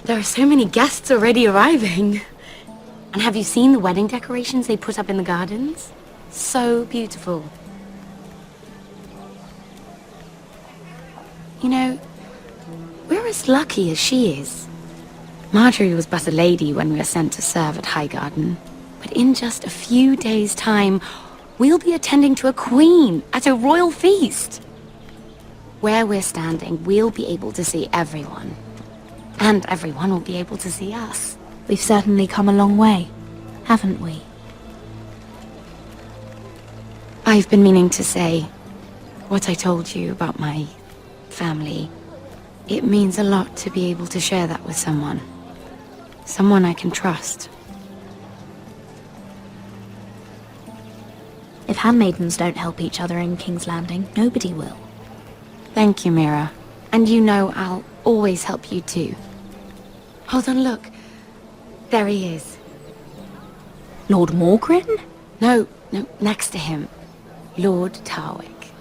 There are so many guests already arriving. And have you seen the wedding decorations they put up in the gardens? So beautiful. You know, we're as lucky as she is. Margaery was but a lady when we were sent to serve at Highgarden. But in just a few days' time, we'll be attending to a queen at a royal feast. Where we're standing, we'll be able to see everyone. And everyone will be able to see us. We've certainly come a long way, haven't we? I've been meaning to say what I told you about my family. It means a lot to be able to share that with someone. Someone I can trust. If handmaidens don't help each other in King's Landing, nobody will. Thank you, Mira. And you know I'll always help you too. Hold on, look. There he is. Lord Morgrin? No, next to him. Lord Tarwick.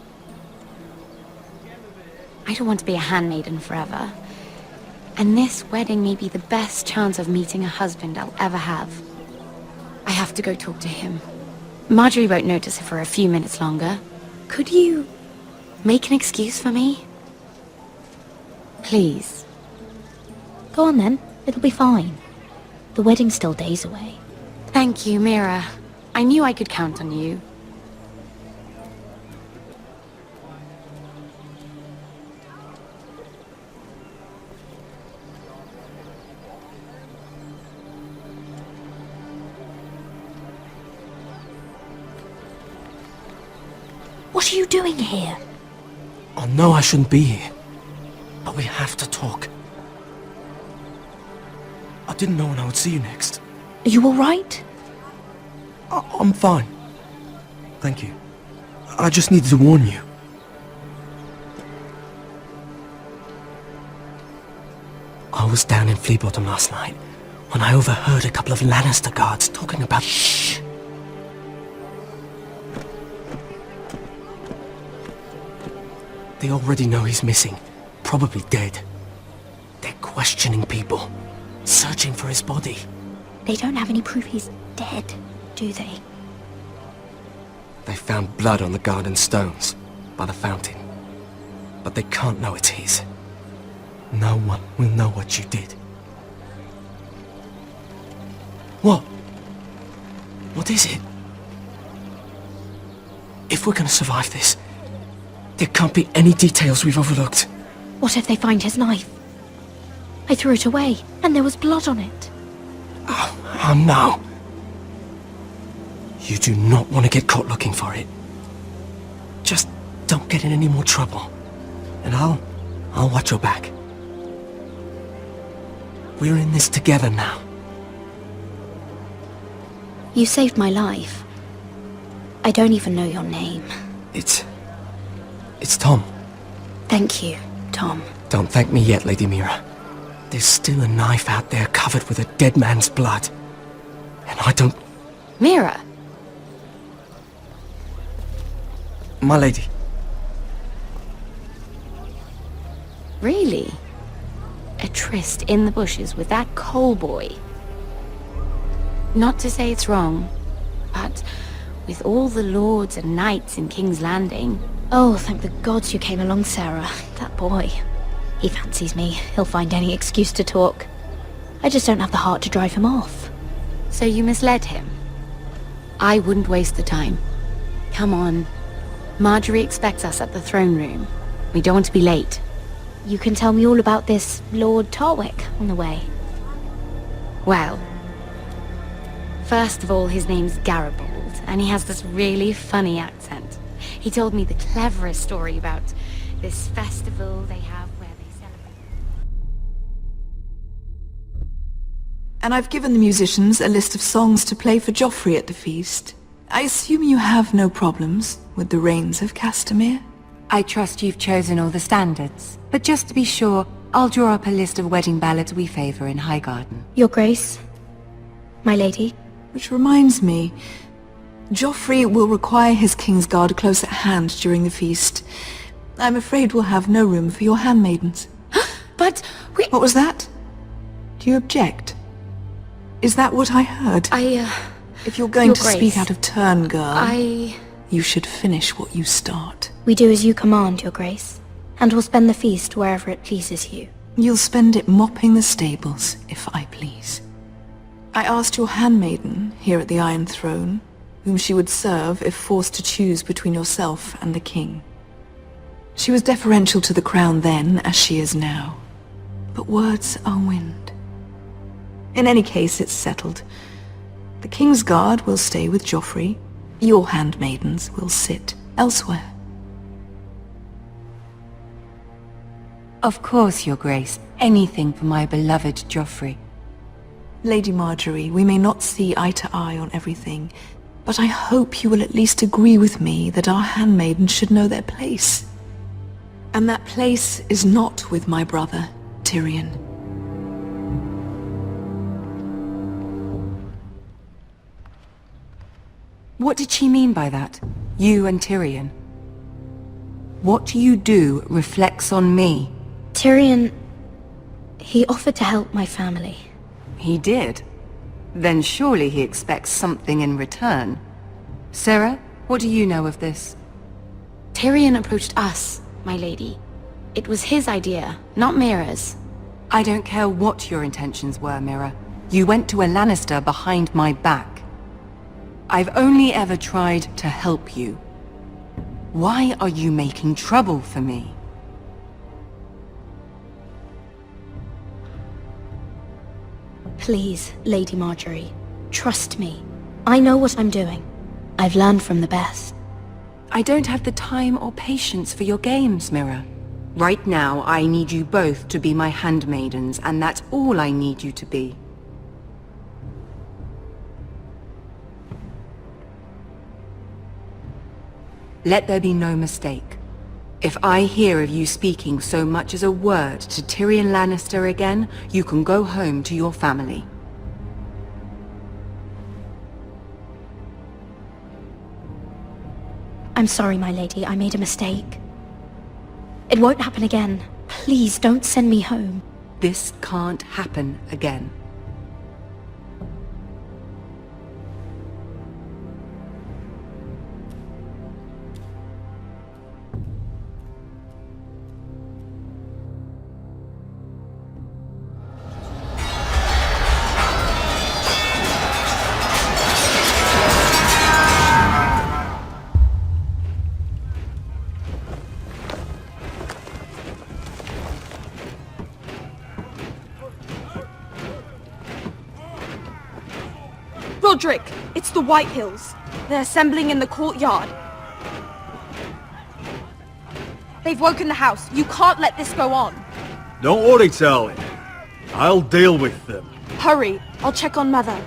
I don't want to be a handmaiden forever. And this wedding may be the best chance of meeting a husband I'll ever have. I have to go talk to him. Margaery won't notice it for a few minutes longer. Could you make an excuse for me? Please. Go on then, it'll be fine. The wedding's still days away. Thank you, Mira. I knew I could count on you. What are you doing here? I know I shouldn't be here, but we have to talk. I didn't know when I would see you next. Are you alright? I'm fine. Thank you. I just needed to warn you. I was down in Flea Bottom last night when I overheard a couple of Lannister guards talking about... Shh! They already know he's missing, probably dead. They're questioning people, searching for his body. They don't have any proof he's dead, do they? They found blood on the garden stones, by the fountain. But they can't know it's his. No one will know what you did. What? What is it? If we're gonna survive this, there can't be any details we've overlooked. What if they find his knife? I threw it away, and there was blood on it. Oh no. You do not want to get caught looking for it. Just don't get in any more trouble. And I'll watch your back. We're in this together now. You saved my life. I don't even know your name. It's Tom. Thank you, Tom. Don't thank me yet, Lady Mira. There's still a knife out there covered with a dead man's blood. And I don't... Mira! My lady. Really? A tryst in the bushes with that coal boy? Not to say it's wrong, but with all the lords and knights in King's Landing... Oh, thank the gods you came along, Sarah. That boy. He fancies me. He'll find any excuse to talk. I just don't have the heart to drive him off. So you misled him? I wouldn't waste the time. Come on. Margaery expects us at the throne room. We don't want to be late. You can tell me all about this Lord Tarwick on the way. Well, first of all, his name's Garibald, and he has this really funny accent. He told me the cleverest story about this festival they have where they celebrate. And I've given the musicians a list of songs to play for Joffrey at the feast. I assume you have no problems with the Rains of Castamere? I trust you've chosen all the standards, but just to be sure, I'll draw up a list of wedding ballads we favor in Highgarden. Your Grace, my lady. Which reminds me, Joffrey will require his Kingsguard close at hand during the feast. I'm afraid we'll have no room for your handmaidens. But we... What was that? Do Do you object? Is that what I heard? If you're going Your to Grace, speak out of turn, girl, I... you should finish what you start. We do as you command, Your Grace, and will spend the feast wherever it pleases you. You'll spend it mopping the stables, if I please. I asked your handmaiden here at the Iron Throne whom she would serve if forced to choose between yourself and the king. She was deferential to the crown then, as she is now. But words are wind. In any case, it's settled. The King's Guard will stay with Joffrey. Your handmaidens will sit elsewhere. Of course, Your Grace. Anything for my beloved Joffrey. Lady Margaery, we may not see eye to eye on everything, but I hope you will at least agree with me that our handmaidens should know their place. And that place is not with my brother, Tyrion. What did she mean by that? You and Tyrion? What you do reflects on me. Tyrion... he offered to help my family. He did? Then surely he expects something in return. Sarah, what do you know of this? Tyrion approached us, my lady. It was his idea, not Mira's. I don't care what your intentions were, Mira. You went to a Lannister behind my back. I've only ever tried to help you. Why are you making trouble for me? Please, Lady Margaery, trust me. I know what I'm doing. I've learned from the best. I don't have the time or patience for your games, Mira. Right now, I need you both to be my handmaidens, and that's all I need you to be. Let there be no mistake. If I hear of you speaking so much as a word to Tyrion Lannister again, you can go home to your family. I'm sorry, my lady. I made a mistake. It won't happen again. Please, don't send me home. This can't happen again. Rodrick, it's the Whitehills. They're assembling in the courtyard. They've woken the house. You can't let this go on. Don't worry, Charlie. I'll deal with them. Hurry, I'll check on Mother.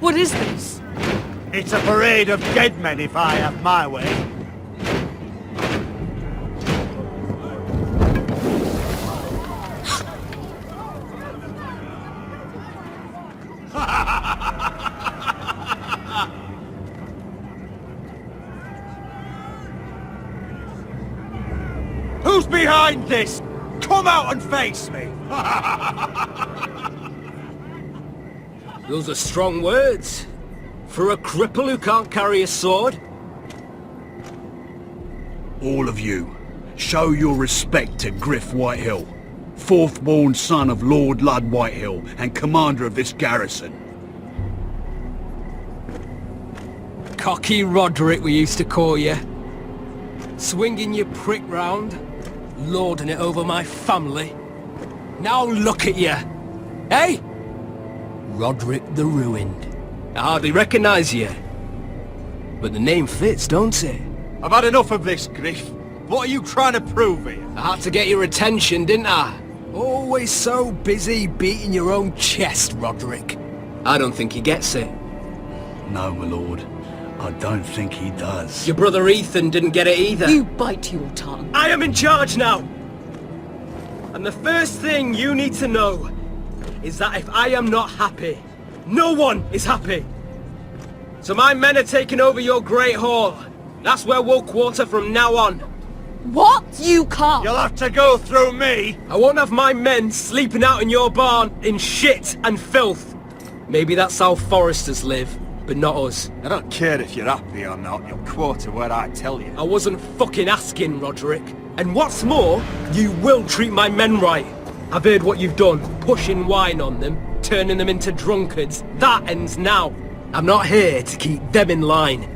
What is this? It's a parade of dead men if I have my way. Who's behind this? Come out and face me! Those are strong words. For a cripple who can't carry a sword? All of you, show your respect to Gryff Whithill, fourth-born son of Lord Ludd Whithill and commander of this garrison. Cocky Rodrick, we used to call you. Swinging your prick round, lording it over my family. Now look at you! Hey? Rodrick the Ruined. I hardly recognise you. But the name fits, don't it? I've had enough of this, Gryff. What are you trying to prove here? I had to get your attention, didn't I? Always so busy beating your own chest, Rodrick. I don't think he gets it. No, my lord. I don't think he does. Your brother Ethan didn't get it either. You bite your tongue. I am in charge now! And the first thing you need to know is that if I am not happy, no one is happy. So my men are taking over your Great Hall. That's where we'll quarter from now on. What? You can't! You'll have to go through me! I won't have my men sleeping out in your barn in shit and filth. Maybe that's how foresters live, but not us. I don't care if you're happy or not, you'll quarter where I tell you. I wasn't fucking asking, Rodrick. And what's more, you will treat my men right. I've heard what you've done, pushing wine on them, turning them into drunkards. That ends now. I'm not here to keep them in line.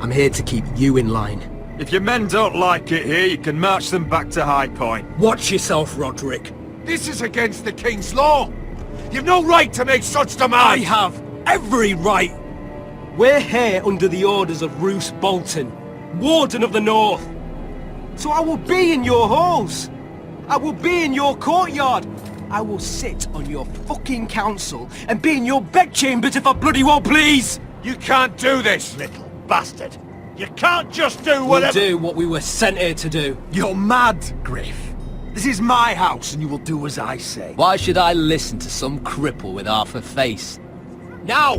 I'm here to keep you in line. If your men don't like it here, you can march them back to High Point. Watch yourself, Rodrick. This is against the King's law! You've no right to make such demands! I have every right. We're here under the orders of Roose Bolton, Warden of the North. So I will be in your halls. I will be in your courtyard. I will sit on your fucking council and be in your bedchambers if I bloody well please. You can't do this, little bastard! You can't just do whatever— We'll do what we were sent here to do. You're mad, Gryff. This is my house and you will do as I say. Why should I listen to some cripple with half a face? Now!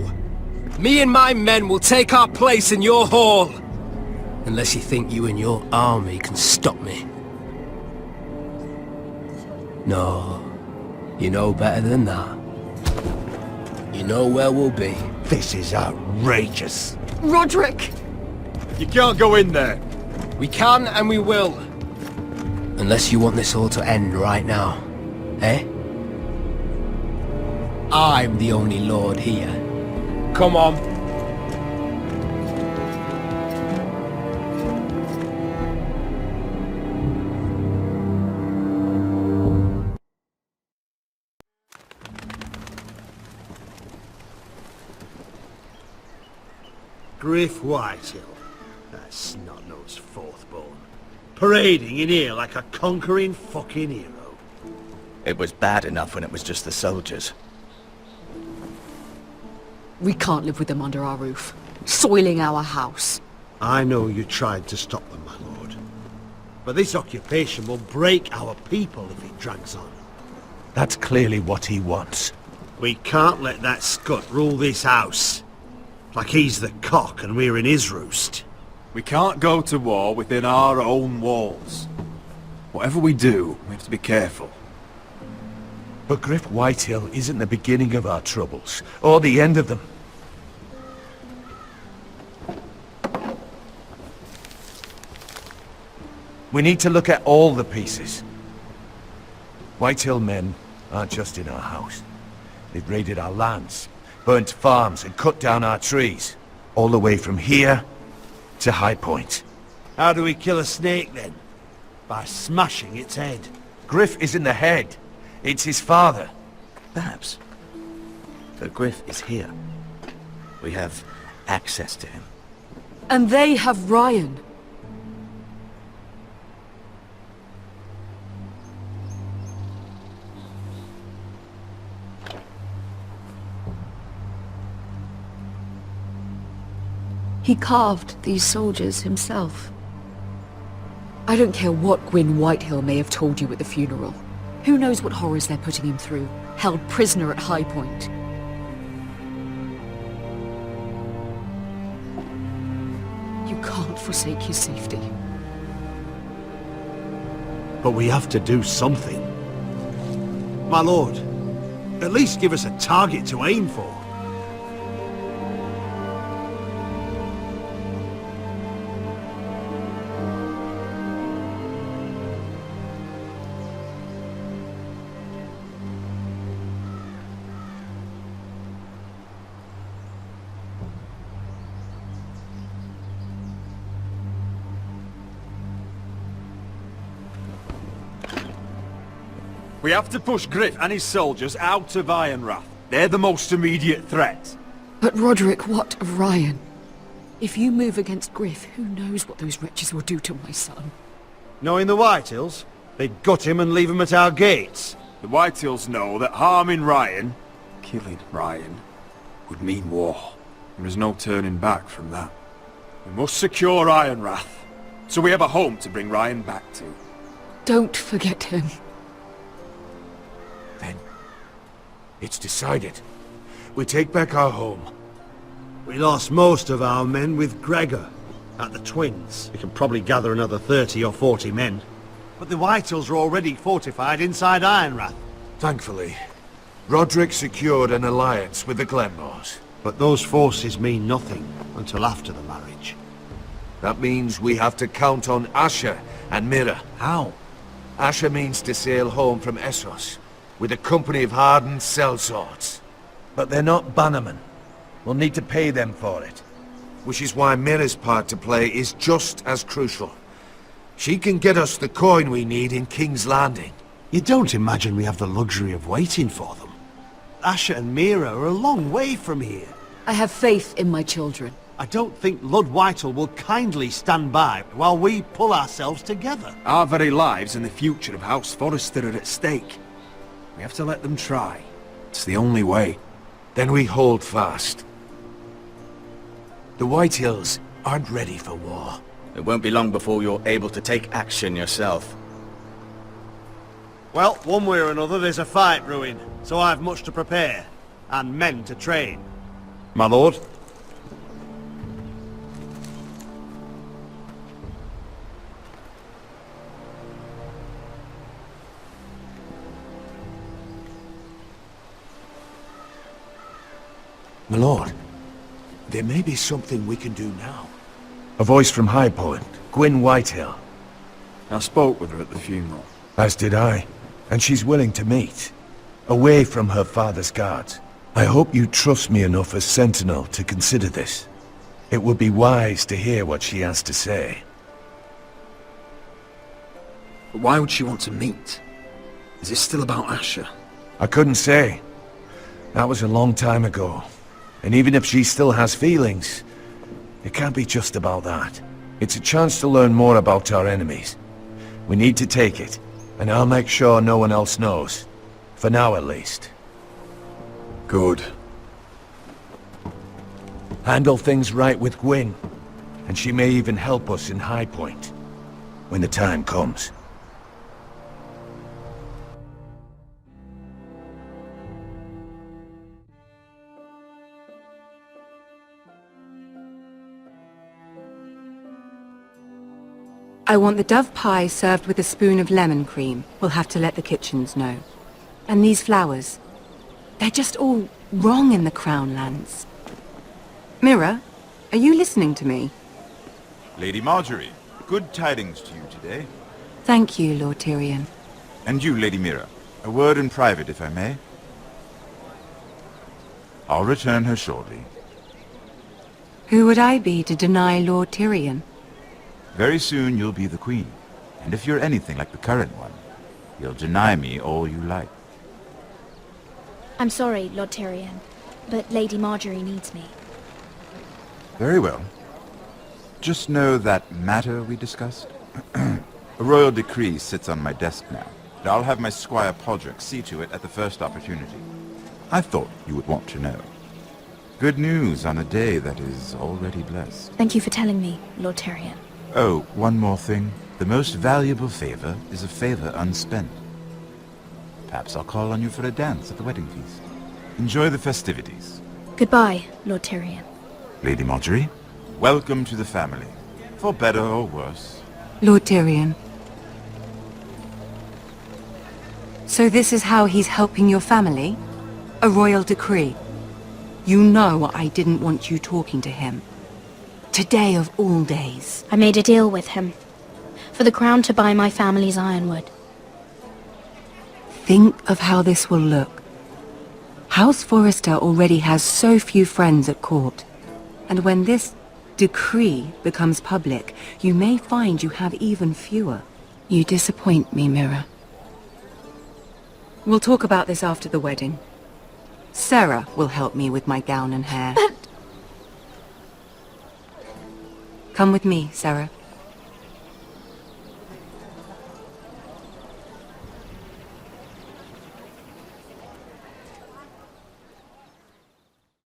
Me and my men will take our place in your hall. Unless you think you and your army can stop me. No. You know better than that. You know where we'll be. This is outrageous. Rodrick! You can't go in there. We can and we will. Unless you want this all to end right now. Eh? I'm the only lord here. Come on. Gryff Whithill, that snot-nosed fourth-born, parading in here like a conquering fucking hero. It was bad enough when it was just the soldiers. We can't live with them under our roof, soiling our house. I know you tried to stop them, my lord. But this occupation will break our people if it drags on. That's clearly what he wants. We can't let that scut rule this house. Like he's the cock and we're in his roost. We can't go to war within our own walls. Whatever we do, we have to be careful. But Gryff Whithill isn't the beginning of our troubles, or the end of them. We need to look at all the pieces. Whithill men aren't just in our house. They've raided our lands, burnt farms and cut down our trees. All the way from here to High Point. How do we kill a snake then? By smashing its head. Gryff isn't the head. It's his father. Perhaps. But Gryff is here. We have access to him. And they have Ryan. He carved these soldiers himself. I don't care what Gwyn Whitehill may have told you at the funeral. Who knows what horrors they're putting him through, held prisoner at High Point. You can't forsake his safety. But we have to do something. My lord, at least give us a target to aim for. We have to push Gryff and his soldiers out of Ironrath. They're the most immediate threat. But Rodrick, what of Ryan? If you move against Gryff, who knows what those wretches will do to my son? Knowing the Whitehills, they'd gut him and leave him at our gates. The Whitehills know that harming Ryan, killing Ryan, would mean war. There is no turning back from that. We must secure Ironrath, so we have a home to bring Ryan back to. Don't forget him. Then, it's decided. We take back our home. We lost most of our men with Gregor at the Twins. We can probably gather another 30 or 40 men. But the Whitehills are already fortified inside Ironrath. Thankfully, Rodrick secured an alliance with the Glenmores. But those forces mean nothing until after the marriage. That means we have to count on Asher and Mira. How? Asher means to sail home from Essos with a company of hardened sellswords. But they're not bannermen. We'll need to pay them for it. Which is why Mira's part to play is just as crucial. She can get us the coin we need in King's Landing. You don't imagine we have the luxury of waiting for them? Asher and Mira are a long way from here. I have faith in my children. I don't think Lord Whitehall will kindly stand by while we pull ourselves together. Our very lives and the future of House Forrester are at stake. We have to let them try. It's the only way. Then we hold fast. The Whitehills aren't ready for war. It won't be long before you're able to take action yourself. Well, one way or another there's a fight brewing, so I've much to prepare, and men to train. My lord? My lord, there may be something we can do now. A voice from High Point, Gwyn Whithill. I spoke with her at the funeral. As did I. And she's willing to meet. Away from her father's guards. I hope you trust me enough as Sentinel to consider this. It would be wise to hear what she has to say. But why would she want to meet? Is it still about Asher? I couldn't say. That was a long time ago. And even if she still has feelings, it can't be just about that. It's a chance to learn more about our enemies. We need to take it, and I'll make sure no one else knows. For now, at least. Good. Handle things right with Gwyn, and she may even help us in High Point, when the time comes. I want the dove pie served with a spoon of lemon cream. We'll have to let the kitchens know. And these flowers. They're just all wrong in the Crown lands. Mira, are you listening to me? Lady Margaery, good tidings to you today. Thank you, Lord Tyrion. And you, Lady Mira. A word in private, if I may. I'll return her shortly. Who would I be to deny Lord Tyrion? Very soon you'll be the queen. And if you're anything like the current one, you'll deny me all you like. I'm sorry, Lord Tyrion, but Lady Margaery needs me. Very well. Just know that matter we discussed? A royal decree sits on my desk now, and I'll have my squire Podrick see to it at the first opportunity. I thought you would want to know. Good news on a day that is already blessed. Thank you for telling me, Lord Tyrion. Oh, one more thing. The most valuable favor is a favor unspent. Perhaps I'll call on you for a dance at the wedding feast. Enjoy the festivities. Goodbye, Lord Tyrion. Lady Margaery, welcome to the family. For better or worse. Lord Tyrion. So this is how he's helping your family? A royal decree? You know I didn't want you talking to him. Today of all days. I made a deal with him. For the crown to buy my family's ironwood. Think of how this will look. House Forrester already has so few friends at court. And when this decree becomes public, you may find you have even fewer. You disappoint me, Mira. We'll talk about this after the wedding. Sarah will help me with my gown and hair. But Come with me, Sarah.